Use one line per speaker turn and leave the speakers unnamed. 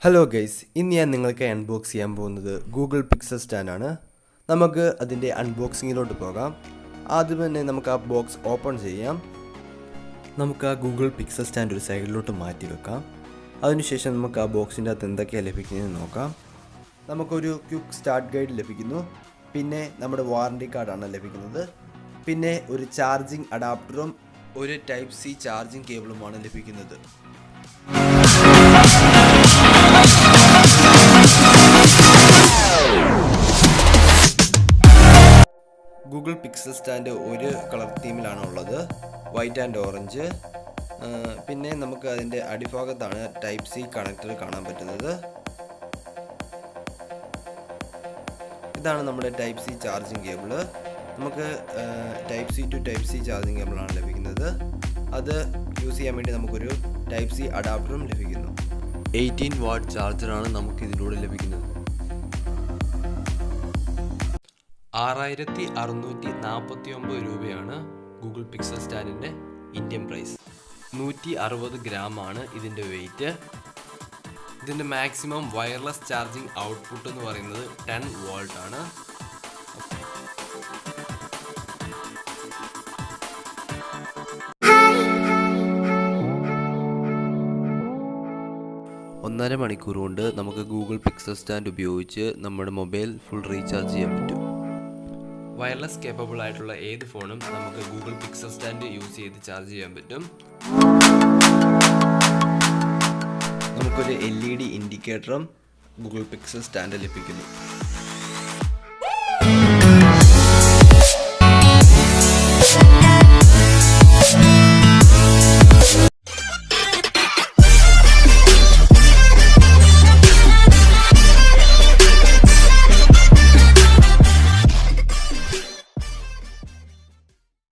Hello guys, ഇന്ന് ഞാൻ നിങ്ങൾക്ക് അൺബോക്സ് ചെയ്യാൻ പോകുന്നത് ഗൂഗിൾ പിക്സൽ സ്റ്റാൻഡാണ്. നമുക്ക് അതിൻ്റെ അൺബോക്സിങ്ങിലോട്ട് പോകാം. ആദ്യം തന്നെ നമുക്ക് ആ ബോക്സ് ഓപ്പൺ ചെയ്യാം. നമുക്ക് ആ ഗൂഗിൾ പിക്സൽ സ്റ്റാൻഡ് ഒരു സൈഡിലോട്ട് മാറ്റി വെക്കാം. അതിനുശേഷം നമുക്ക് ആ ബോക്സിൻ്റെ അകത്ത് എന്തൊക്കെയാണ് ലഭിക്കുന്നതെന്ന് നോക്കാം. നമുക്കൊരു ക്വിക്ക് സ്റ്റാർട്ട് ഗൈഡ് ലഭിക്കുന്നു. പിന്നെ നമ്മുടെ വാറണ്ടി കാർഡാണ് ലഭിക്കുന്നത്. പിന്നെ ഒരു ചാർജിങ് അഡാപ്റ്ററും ഒരു ടൈപ്പ് സി ചാർജിങ് കേബിളുമാണ് ലഭിക്കുന്നത്. ഗൂഗിൾ പിക്സൽ സ്റ്റാൻഡ് ഒരു കളർ തീമിലാണ് ഉള്ളത്, വൈറ്റ് ആൻഡ് ഓറഞ്ച്. പിന്നെ നമുക്ക് അതിൻ്റെ അടിഭാഗത്താണ് ടൈപ്പ് സി കണക്ടർ കാണാൻ പറ്റുന്നത്. ഇതാണ് നമ്മുടെ ടൈപ്പ് സി ചാർജിങ് കേബിള്. നമുക്ക് type C to type C charging കേബിളാണ് ലഭിക്കുന്നത്. അത് യൂസ് ചെയ്യാൻ വേണ്ടി നമുക്കൊരു ടൈപ്പ് സി അഡാപ്റ്ററും ലഭിക്കുന്നു. 18 വാട്ട് ചാർജറാണ് നമുക്ക് ഇതിലൂടെ ലഭിക്കുന്നത്. 6649 രൂപയാണ് ഗൂഗിൾ പിക്സൽ സ്റ്റാൻഡിൻ്റെ ഇന്ത്യൻ പ്രൈസ്. 160 ഗ്രാമാണ് ഇതിൻ്റെ വെയിറ്റ്. ഇതിൻ്റെ മാക്സിമം വയർലെസ് ചാർജിങ് ഔട്ട്പുട്ട് എന്ന് പറയുന്നത് 10 വോൾട്ട് ആണ്. ഒന്നര മണിക്കൂർ കൊണ്ട് നമുക്ക് ഗൂഗിൾ പിക്സൽ സ്റ്റാൻഡ് ഉപയോഗിച്ച് നമ്മുടെ മൊബൈൽ ഫുൾ റീചാർജ് ചെയ്യാൻ പറ്റും. വയർലെസ് കേപ്പബിൾ ആയിട്ടുള്ള ഏത് ഫോണും നമുക്ക് ഗൂഗിൾ പിക്സൽ സ്റ്റാൻഡ് യൂസ് ചെയ്ത് ചാർജ് ചെയ്യാൻ പറ്റും. നമുക്കൊരു LED ഇൻഡിക്കേറ്ററും ഗൂഗിൾ പിക്സൽ സ്റ്റാൻഡ് ലഭിക്കുന്നു.